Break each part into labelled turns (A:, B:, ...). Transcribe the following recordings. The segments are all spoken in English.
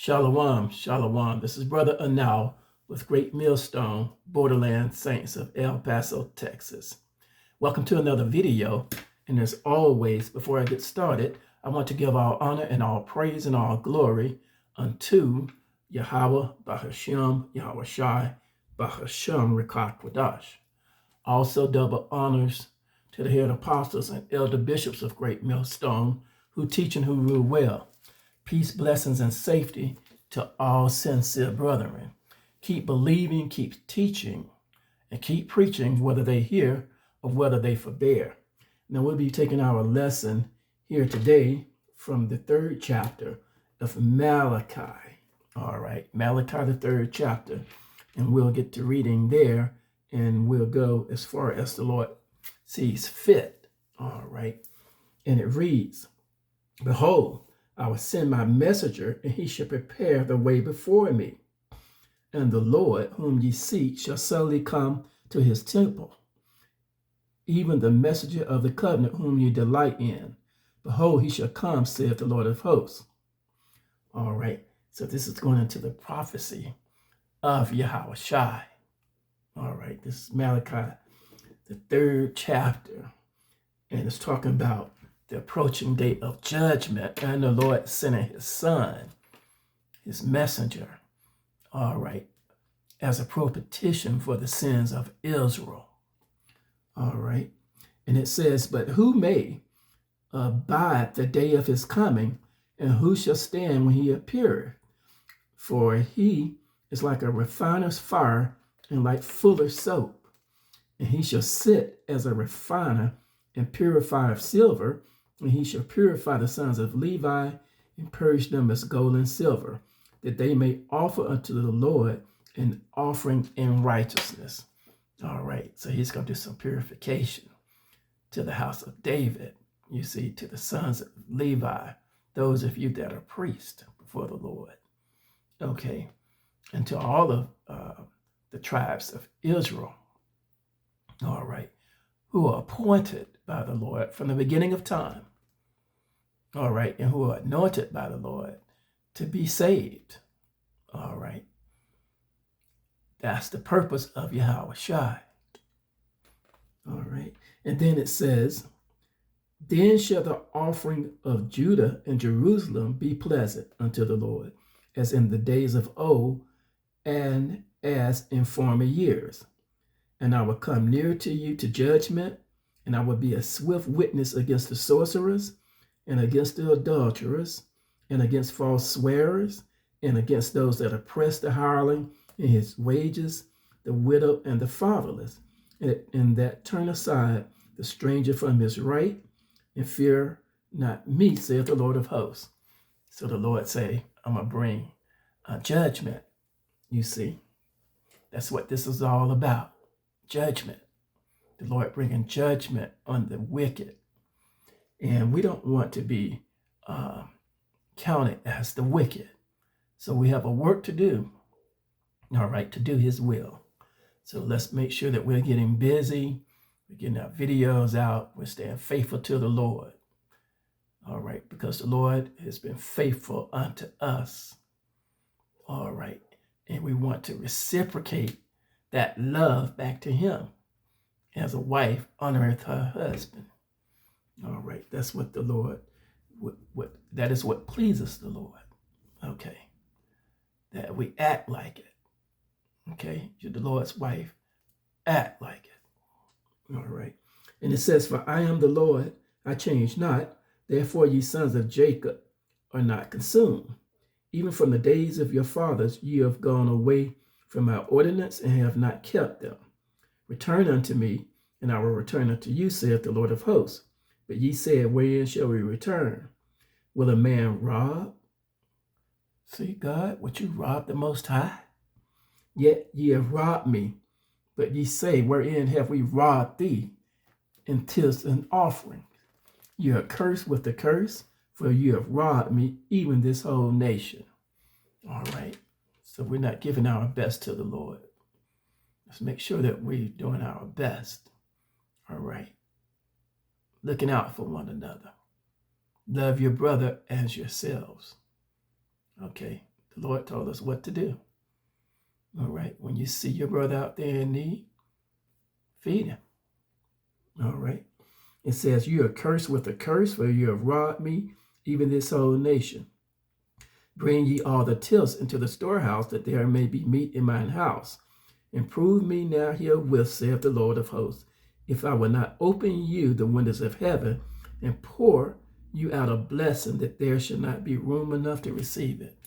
A: Shalom, shalom. This is Brother Anal with Great Millstone, Borderland Saints of El Paso, Texas. Welcome to another video. And as always, before I get started, I want to give all honor and all praise and all glory unto Yahweh, Bahashem, Yahweh Shai, Bahashem, Rekah Kwadash. Also double honors to the head apostles and elder bishops of Great Millstone who teach and who rule well. Peace, blessings, and safety to all sincere brethren. Keep believing, keep teaching, and keep preaching, whether they hear or whether they forbear. Now we'll be taking our lesson here today from the 3rd chapter of Malachi. All right, Malachi, the 3rd chapter. And we'll get to reading there, and we'll go as far as the Lord sees fit. All right, and it reads, "Behold, I will send my messenger, and he shall prepare the way before me. And the Lord, whom ye seek, shall suddenly come to his temple, even the messenger of the covenant, whom ye delight in. Behold, he shall come, saith the Lord of hosts." All right, so this is going into the prophecy of Yahweh Shai. All right, this is Malachi, the 3rd chapter, and it's talking about the approaching day of judgment, and the Lord sending his son, his messenger, all right, as a propitiation for the sins of Israel. All right, and it says, "But who may abide the day of his coming, and who shall stand when he appeareth? For he is like a refiner's fire, and like fuller's soap. And he shall sit as a refiner and purifier of silver, and he shall purify the sons of Levi and purge them as gold and silver, that they may offer unto the Lord an offering in righteousness." All right, so he's going to do some purification to the house of David, you see, to the sons of Levi, those of you that are priests before the Lord. Okay, and to all of the tribes of Israel, all right, who are appointed by the Lord from the beginning of time, all right, and who are anointed by the Lord to be saved. All right, that's the purpose of Yahweh Shai. All right, and then it says, "Then shall the offering of Judah and Jerusalem be pleasant unto the Lord, as in the days of old and as in former years. And I will come near to you to judgment, and I will be a swift witness against the sorcerers, and against the adulterers, and against false swearers, and against those that oppress the hireling in his wages, the widow and the fatherless, and that turn aside the stranger from his right, and fear not me, saith the Lord of hosts." So the Lord say, I'm going to bring judgment. You see, that's what this is all about, judgment. The Lord bringing judgment on the wicked. And we don't want to be counted as the wicked. So we have a work to do, all right, to do his will. So let's make sure that we're getting busy, we're getting our videos out, we're staying faithful to the Lord. All right, because the Lord has been faithful unto us. All right, and we want to reciprocate that love back to him as a wife honoreth her husband. All right, that's what the Lord, that is what pleases the Lord. Okay, that we act like it. Okay, you're the Lord's wife, act like it. All right, and it says, "For I am the Lord, I change not. Therefore ye sons of Jacob are not consumed. Even from the days of your fathers ye have gone away from my ordinance and have not kept them. Return unto me, and I will return unto you, saith the Lord of hosts. But ye said, wherein shall we return? Will a man rob? See, God, would you rob the Most High? Yet ye have robbed me. But ye say, wherein have we robbed thee? And 'tis an offering. You are cursed with the curse, for you have robbed me, even this whole nation." All right, so we're not giving our best to the Lord. Let's make sure that we're doing our best. All right, looking out for one another. Love your brother as yourselves. Okay, The Lord told us what to do. All right. When you see your brother out there in need, feed him. All right. It says, you are cursed with a curse, for you have robbed me, even this whole nation. Bring ye all the tilths into the storehouse, that there may be meat in mine house. And prove me now herewith, saith the Lord of hosts, if I will not open you the windows of heaven, and pour you out a blessing, that there should not be room enough to receive it.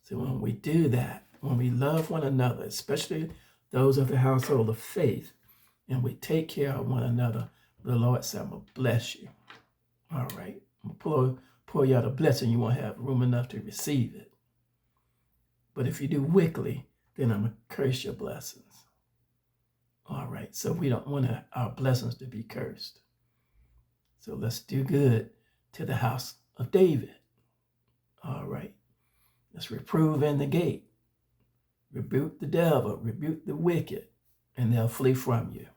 A: So when we do that, when we love one another, especially those of the household of faith, and we take care of one another, the Lord said, I'm going to bless you. All right. I'm going to pour you out a blessing. You won't have room enough to receive it. But if you do wickedly, then I'm going to curse your blessings. All right. So we don't want our blessings to be cursed. So let's do good to the house of David. All right. Let's reprove in the gate. Rebuke the devil, rebuke the wicked, and they'll flee from you.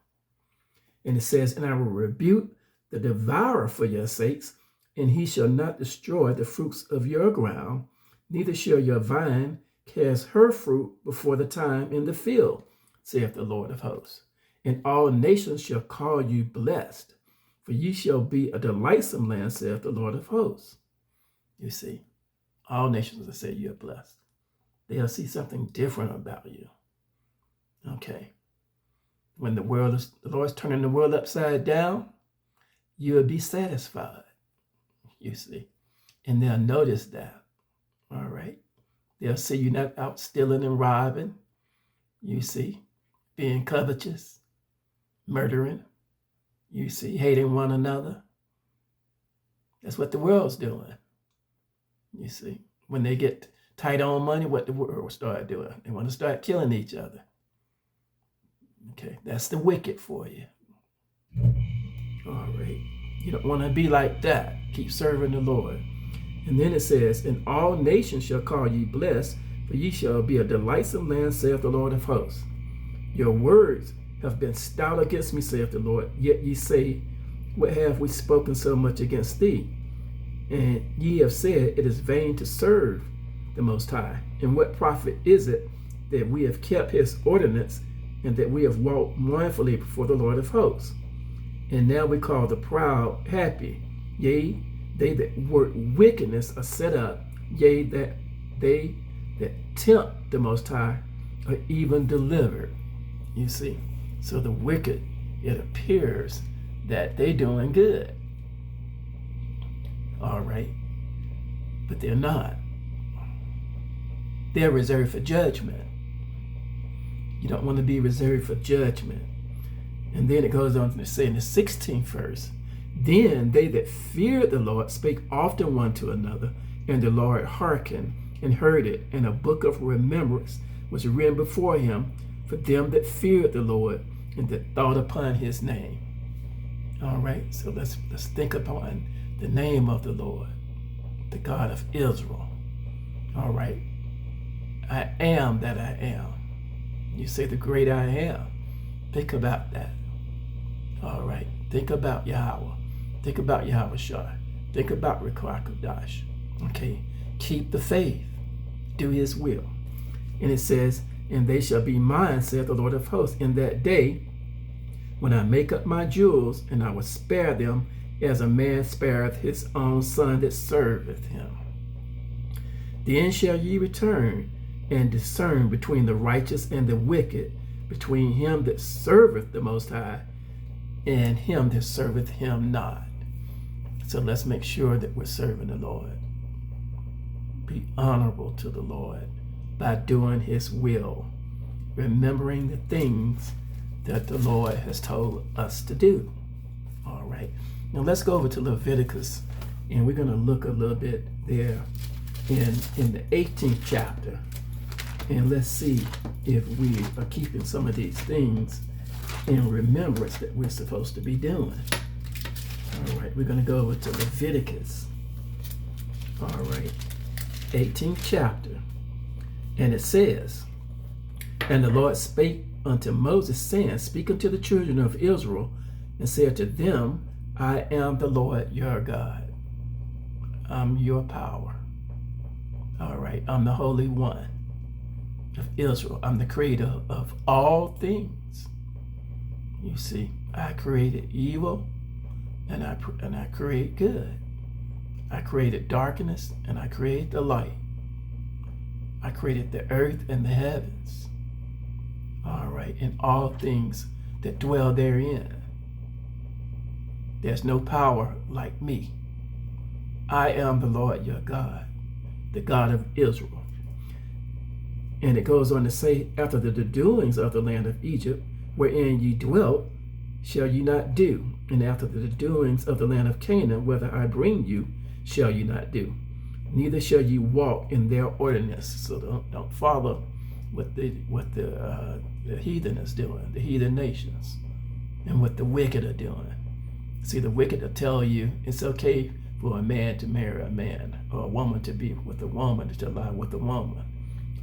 A: And it says, and I will rebuke the devourer for your sakes, and he shall not destroy the fruits of your ground, neither shall your vine cast her fruit before the time in the field, saith the Lord of hosts. And all nations shall call you blessed, for ye shall be a delightsome land, saith the Lord of hosts. You see, all nations will say you're blessed. They'll see something different about you. Okay. When the Lord's turning the world upside down, you'll be satisfied, you see. And they'll notice that, all right? They'll see you not out stealing and robbing, you see, being covetous, murdering, you see, hating one another. That's what the world's doing, you see. When they get tight on money, what the world will start doing? They want to start killing each other. Okay, that's the wicked for you. All right. You don't want to be like that. Keep serving the Lord. And then it says, and all nations shall call ye blessed, for ye shall be a delightsome land, saith the Lord of hosts. Your words have been stout against me, saith the Lord. Yet ye say, what have we spoken so much against thee? And ye have said, it is vain to serve the Most High. And what profit is it that we have kept his ordinance, and that we have walked mournfully before the Lord of hosts? And now we call the proud happy. Yea, they that work wickedness are set up. Yea, that they that tempt the Most High are even delivered. You see, so the wicked, it appears that they're doing good. All right, but they're not. They're reserved for judgment. You don't want to be reserved for judgment. And then it goes on to say in the 16th verse, then they that feared the Lord spake often one to another, and the Lord hearkened and heard it, and a book of remembrance was written before him for them that feared the Lord and that thought upon his name. All right, so let's think upon the name of the Lord, the God of Israel. All right, I am that I am. You say the great I am. Think about that. All right. Think about Yahweh. Think about Yahweh Shah. Think about Rikakodash. Okay. Keep the faith. Do his will. And it says, and they shall be mine, saith the Lord of hosts, in that day when I make up my jewels, and I will spare them as a man spareth his own son that serveth him. Then shall ye return and discern between the righteous and the wicked, between him that serveth the Most High and him that serveth him not. So let's make sure that we're serving the Lord. Be honorable to the Lord by doing his will, remembering the things that the Lord has told us to do. All right. Now let's go over to Leviticus, and we're going to look a little bit there in the 18th chapter. And let's see if we are keeping some of these things in remembrance that we're supposed to be doing. All right, we're going to go over to Leviticus. All right, 18th chapter. And it says, and the Lord spake unto Moses, saying, speak unto the children of Israel, and said to them, I am the Lord your God. I'm your power. All right. right, I'm the Holy One of Israel. I'm the creator of all things. You see, I created evil and I create good. I created darkness and I created the light. I created the earth and the heavens. All right, and all things that dwell therein. There's no power like me. I am the Lord your God, the God of Israel. And it goes on to say, after the doings of the land of Egypt, wherein ye dwelt, shall you not do. And after the doings of the land of Canaan, whither I bring you, shall you not do. Neither shall you walk in their ordinances. So don't follow what the heathen is doing, the heathen nations, and what the wicked are doing. See, the wicked will tell you it's okay for a man to marry a man, or a woman to be with a woman, to lie with a woman,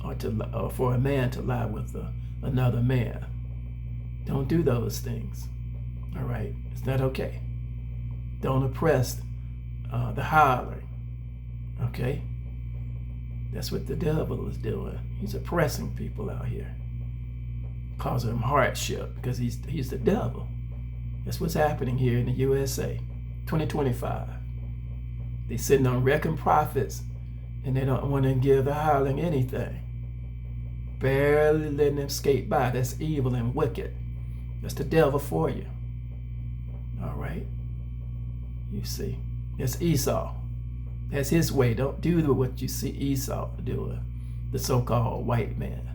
A: or for a man to lie with another man. Don't do those things. All right, it's not okay. Don't oppress the hireling. Okay, that's what the devil is doing. He's oppressing people out here, causing them hardship because he's the devil. That's what's happening here in the USA, 2025. They're sitting on wrecking profits, and they don't want to give the hireling anything. Barely letting them skate by. That's evil and wicked. That's the devil for you. All right. You see, it's Esau. That's his way. Don't do what you see Esau doing, the so-called white man.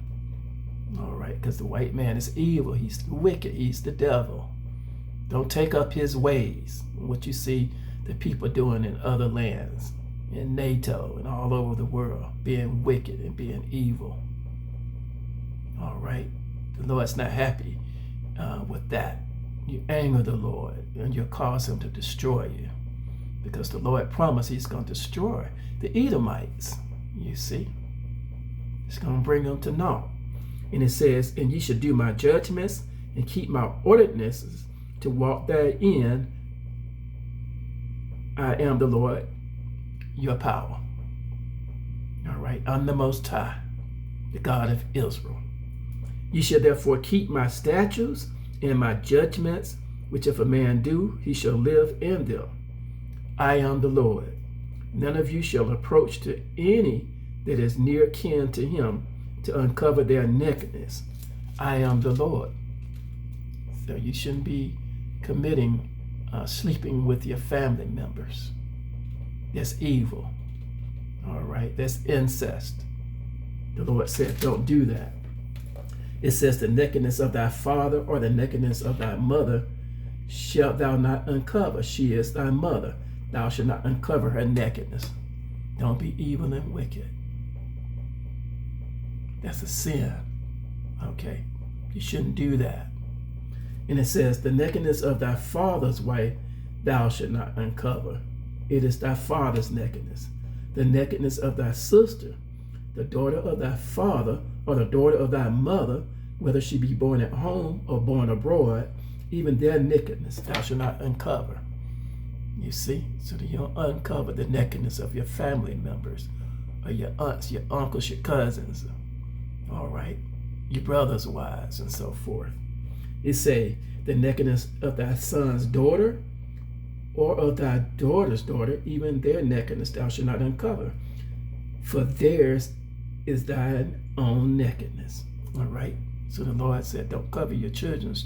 A: All right, because the white man is evil. He's wicked. He's the devil. Don't take up his ways. What you see the people doing in other lands, in NATO and all over the world, being wicked and being evil. All right, the Lord's not happy with that. You anger the Lord and you'll cause him to destroy you, because the Lord promised he's going to destroy the Edomites. You see, it's going to bring them to naught. And it says, and ye should do my judgments and keep my ordinances to walk therein. I am the Lord, your power. All right, I'm the Most High, the God of Israel. Ye shall therefore keep my statutes and my judgments, which if a man do, he shall live in them. I am the Lord. None of you shall approach to any that is near kin to him to uncover their nakedness. I am the Lord. So you shouldn't be committing sleeping with your family members. That's evil. All right, that's incest. The Lord said, don't do that. It says, the nakedness of thy father or the nakedness of thy mother shalt thou not uncover. She is thy mother. Thou shalt not uncover her nakedness. Don't be evil and wicked. That's a sin. Okay, you shouldn't do that. And it says, the nakedness of thy father's wife thou shalt not uncover. It is thy father's nakedness. The nakedness of thy sister, the daughter of thy father, or the daughter of thy mother, whether she be born at home or born abroad, even their nakedness thou shalt not uncover. You see, so that you don't uncover the nakedness of your family members, or your aunts, your uncles, your cousins, all right, your brothers' wives, and so forth. It say, the nakedness of thy son's daughter, or of thy daughter's daughter, even their nakedness thou shalt not uncover, for theirs is thine own nakedness. All right, so the Lord said, don't cover your children's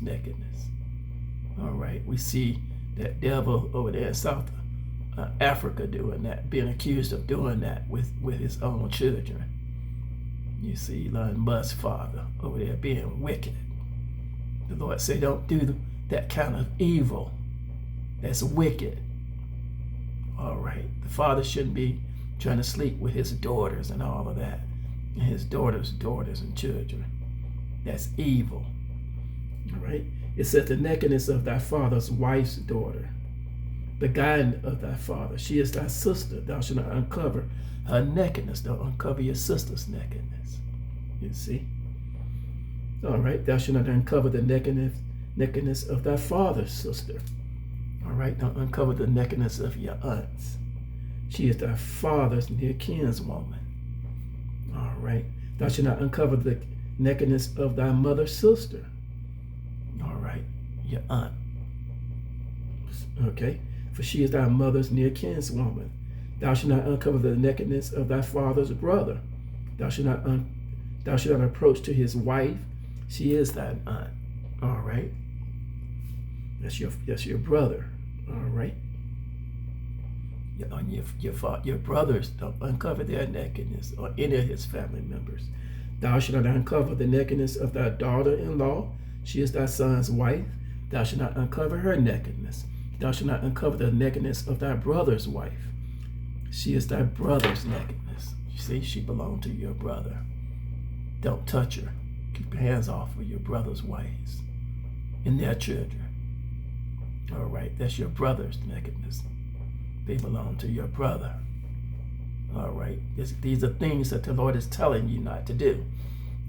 A: nakedness. All right, we see that devil over there in South Africa doing that, being accused of doing that with his own children. You see Elon Musk's father over there being wicked. The Lord said, don't do that kind of evil. That's wicked. All right, the father shouldn't be trying to sleep with his daughters and all of that, and his daughters' and children. That's evil. All right. It says, the nakedness of thy father's wife's daughter, the guide of thy father, she is thy sister. Thou shalt not uncover her nakedness. Don't uncover your sister's nakedness. You see? All right. Thou shalt not uncover the nakedness of thy father's sister. All right. Don't uncover the nakedness of your aunts. She is thy father's near kinswoman. right. Thou shalt not uncover the nakedness of thy mother's sister. All right. Your aunt. Okay. For she is thy mother's near kinswoman. Thou shalt not uncover the nakedness of thy father's brother. Thou shalt not approach to his wife. She is thy aunt. All right. That's your brother. All right. Your brothers don't uncover their nakedness, or any of his family members. Thou shalt not uncover the nakedness of thy daughter-in-law. She is thy son's wife. Thou shalt not uncover her nakedness. Thou shalt not uncover the nakedness of thy brother's wife. She is thy brother's nakedness. You see, she belonged to your brother. Don't touch her. Keep your hands off of your brother's wives and their children. All right, that's your brother's nakedness. They belong to your brother. All right, these are things that the Lord is telling you not to do.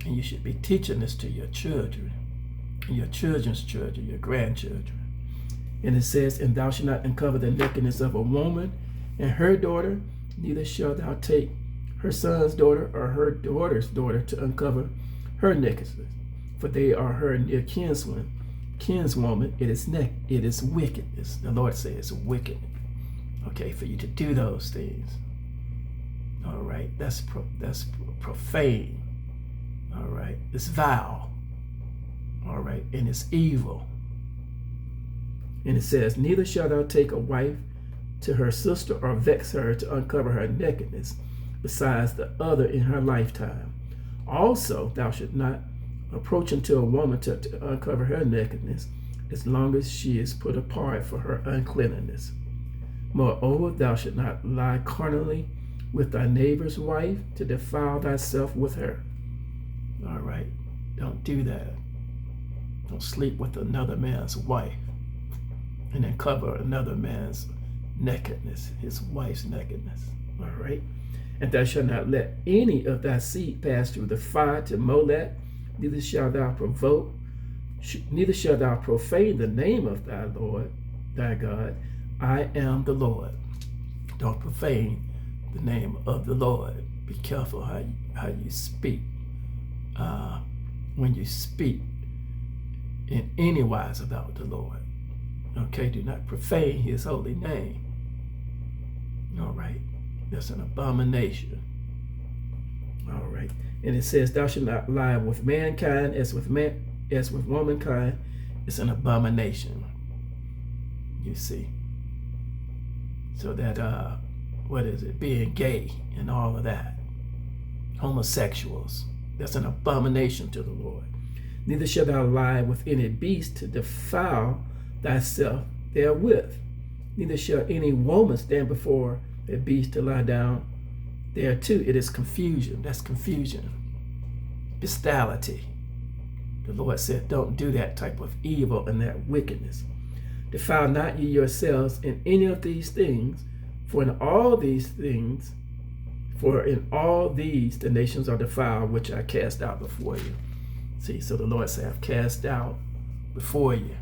A: And you should be teaching this to your children, and your children's children, your grandchildren. And it says, and thou shalt not uncover the nakedness of a woman and her daughter, neither shalt thou take her son's daughter or her daughter's daughter to uncover her nakedness, for they are her near kinswoman. It is wickedness. The Lord says it's wicked. Okay, for you to do those things. All right, that's profane. All right, it's vile. All right, and it's evil. And it says, neither shalt thou take a wife to her sister or vex her to uncover her nakedness, besides the other in her lifetime. Also, thou shalt not approach unto a woman to uncover her nakedness, as long as she is put apart for her uncleanness. Moreover, thou shalt not lie carnally with thy neighbor's wife to defile thyself with her. All right, don't do that. Don't sleep with another man's wife and then cover another man's nakedness, his wife's nakedness. All right. And thou shalt not let any of thy seed pass through the fire to Molech, neither shalt thou profane the name of thy Lord, thy God. I am the Lord. Don't profane the name of the Lord. Be careful how you speak. When you speak in any wise about the Lord. Okay, do not profane his holy name. All right, that's an abomination. All right, and it says, thou shalt not lie with mankind as with womankind. It's an abomination. You see. So that being gay and all of that, homosexuals, that's an abomination to the Lord. Neither shalt thou lie with any beast to defile thyself therewith. Neither shall any woman stand before a beast to lie down there too. It is confusion. That's confusion. Bestiality. The Lord said, don't do that type of evil and that wickedness. Defile not ye yourselves in any of these things, for in all these the nations are defiled, which I cast out before you. See, so the Lord said, I've cast out before you.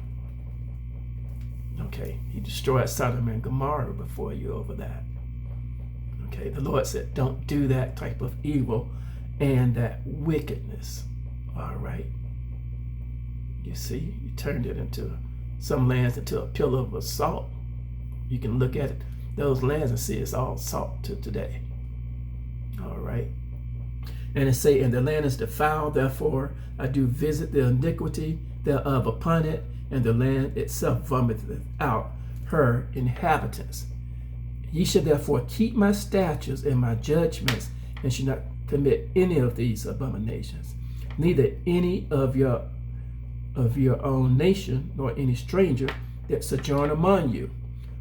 A: Okay, he destroyed Sodom and Gomorrah before you over that. Okay, the Lord said, don't do that type of evil and that wickedness. All right. You see, you turned it into some lands into a pillar of salt. You can look at it, those lands, and see it's all salt to today. All right. And it say, and the land is defiled, therefore I do visit the iniquity thereof upon it, and the land itself vomiteth out her inhabitants. Ye shall therefore keep my statutes and my judgments, and shall not commit any of these abominations, neither any of your own nation, nor any stranger that sojourn among you.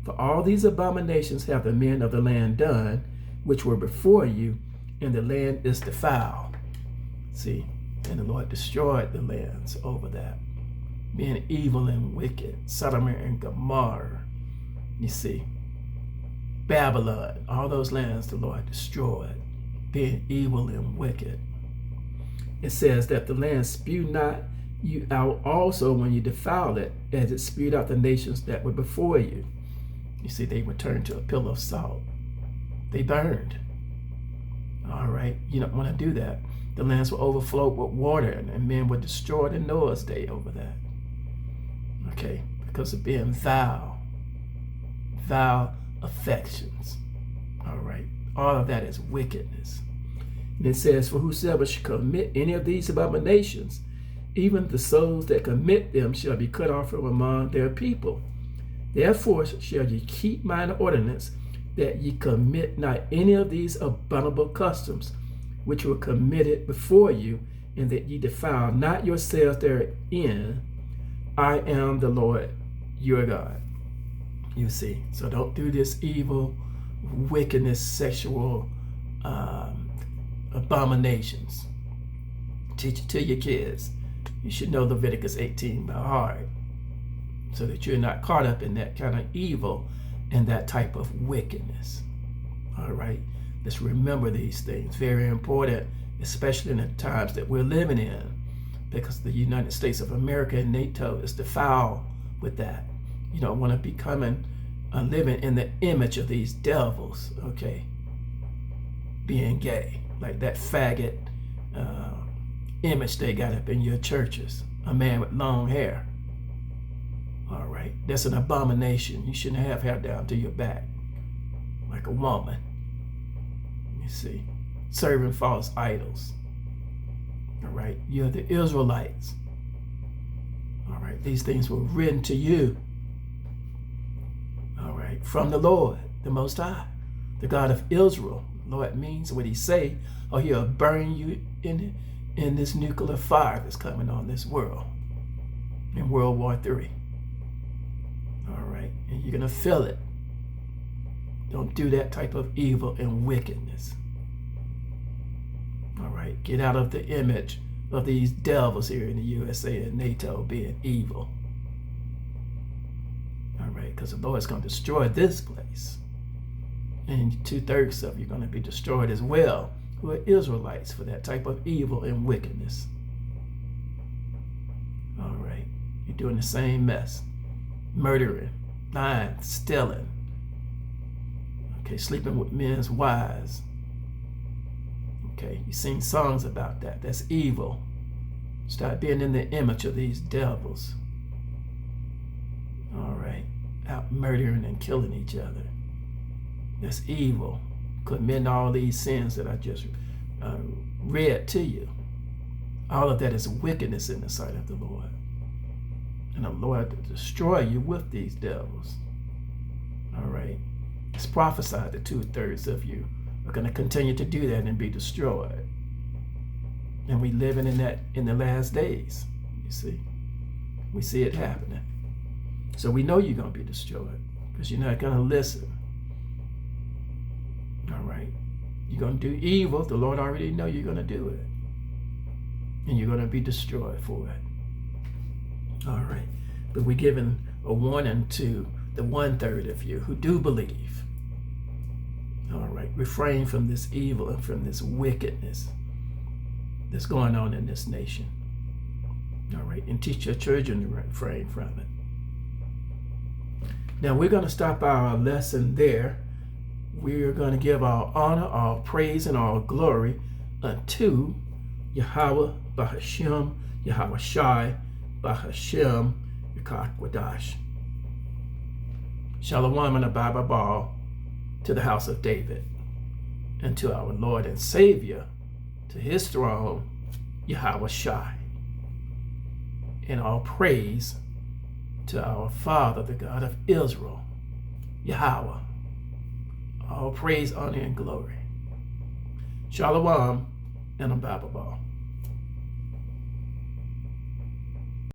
A: For all these abominations have the men of the land done, which were before you, and the land is defiled. See, and the Lord destroyed the lands over that, being evil and wicked. Sodom and Gomorrah, you see, Babylon, all those lands the Lord destroyed, being evil and wicked. It says that the land spew not you out also when you defile it, as it spewed out the nations that were before you. You see, they were turned to a pillar of salt. They burned. All right. right? You don't want to do that. The lands will overflow with water, and men were destroyed in Noah's day over that. Okay, because of being vile affections. All right, all of that is wickedness. And it says, for whosoever shall commit any of these abominations, even the souls that commit them shall be cut off from among their people. Therefore shall ye keep mine ordinance, that ye commit not any of these abominable customs, which were committed before you, and that ye defile not yourselves therein. I am the Lord your God. You see, so don't do this evil, wickedness, sexual abominations. Teach it to your kids. You should know Leviticus 18 by heart, so that you're not caught up in that kind of evil and that type of wickedness. All right, let's remember these things. Very important, especially in the times that we're living in, because the United States of America and NATO is defiled with that. You don't want to be living in the image of these devils, okay? Being gay, like that faggot image they got up in your churches, a man with long hair. All right, that's an abomination. You shouldn't have hair down to your back, like a woman. You see, serving false idols. All right, you're the Israelites. All right, these things were written to you. All right, from the Lord, the Most High, the God of Israel. Lord means what he say, or he'll burn you in this nuclear fire that's coming on this world in World War III. All right, and you're going to feel it. Don't do that type of evil and wickedness. All right, get out of the image of these devils here in the USA and NATO being evil. All right, because the Lord's going to destroy this place. And 2/3 of you are going to be destroyed as well, who are Israelites, for that type of evil and wickedness. All right, you're doing the same mess. Murdering, lying, stealing. Okay, sleeping with men's wives. Okay, you sing songs about that. That's evil. Start being in the image of these devils. All right, out murdering and killing each other. That's evil. Committing all these sins that I just read to you. All of that is wickedness in the sight of the Lord. And the Lord will destroy you with these devils. All right. It's prophesied that 2/3 of you are going to continue to do that and be destroyed. And we living in that in the last days. You see, we see it happening. So we know you're going to be destroyed because you're not going to listen. All right, you're going to do evil. The Lord already know you're going to do it, and you're going to be destroyed for it. All right, but we're giving a warning to the 1/3 of you who do believe. All right, refrain from this evil and from this wickedness that's going on in this nation. All right, and teach your children to refrain from it. Now we're going to stop our lesson there. We're going to give our honor, our praise, and our glory unto Yahweh Bahashem, Yahweh Shai, Bahashem, Yakakwadash. Shalom and a Baba Ball to the house of David, and to our Lord and Savior, to his throne, Yahweh Shai. And all praise to our Father, the God of Israel, Yahweh. All praise, honor, and glory. Shalom and a Baba Ball.